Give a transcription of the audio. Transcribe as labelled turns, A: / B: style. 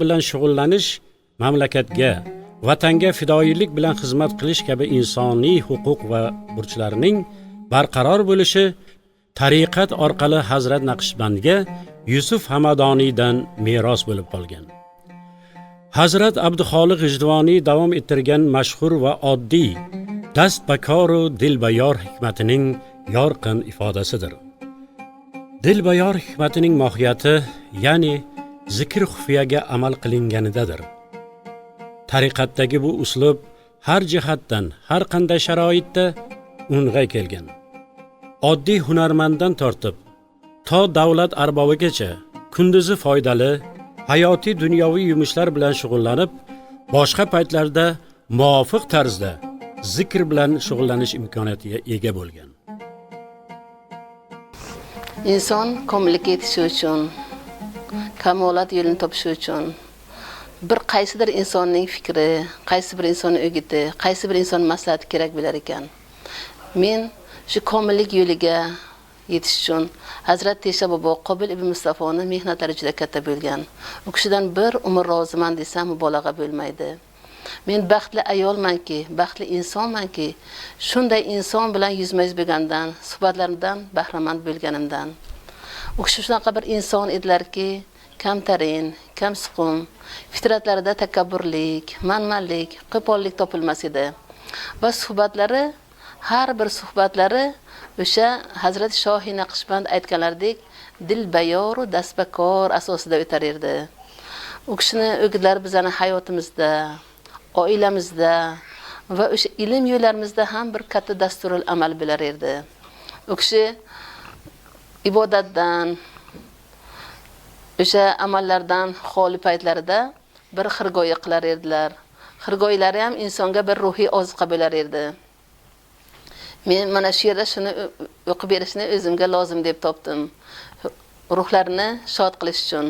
A: bilan shug'ullanish, mamlakatga, vatanga fidoyilik bilan xizmat qilish kabi insoniy huquq va burchlarining barqaror bo'lishi tariqat orqali Hazrat Naqshbandga Yusuf Hamadoniydan meros bo'lib qolgan. Hazrat Abduxoliq G'ijduvoniy davom ettirgan mashhur va oddiy dast bakoru dilbayor hikmatining yorqin ifodasidir. Dilbayor hikmatining mohiyati, ya'ni zikr xufiyaga amal qilinganidadir. Tariqatdagi bu uslub har jihatdan, har qanday sharoitda o'ng'ay kelgan. Oddiy hunarmanddan tortib, to davlat arbobigacha kunduzi foydali, hayotiy dunyoviy yumushlar bilan shug'ullanib, boshqa paytlarda muvofiq tarzda zikr bilan shug'ullanish imkoniyatiga ega bo'lgan.
B: Inson komillikka yetishi uchun, kamolat yo'lini topishi uchun bir qaysidir insonning fikri, qaysi bir insonning o'giti, qaysi bir inson maslahati kerak bo'lar ekan. Men shu komillik yo'liga yetish uchun Hazrat Tesha bobo Qobil ibn Mustafoning mehnatlari juda katta bo'lgan. U kishidan bir umr roziman desam mubolag'a bo'lmaydi. Men baxtli ayolmanki, baxtli insonmanki, shunday inson bilan yuzma-yuz bo'lgandan, suhbatlarimdan bahramand bo'lganimdan. U kishi shunaqa bir inson edilarki, kamtarin, kamsuqum, fitratlarida takabburlik, manmanlik, qo'pollik topilmas edi. Va suhbatlari, har bir suhbatlari o'sha Hazrat Shohi Naqshband aytganlaridek dilbayoru dasbakor asosida o'tar edi. U kishining o'gitlari bizning hayotimizda, oilamizda va o'sha ilm yo'llarimizda ham bir katta dasturul amal bo'lar edi. U kishi ibodatdan, o'sha amallardan xoli paytlarida bir xirgoyi qilar edilar. Xirgoylari ham insonga bir ruhiy oziqa bo'lar edi. Men mana shu yerda shuni o'qib berishni o'zimga lozim deb topdim. Ruhlarini shod qilish uchun.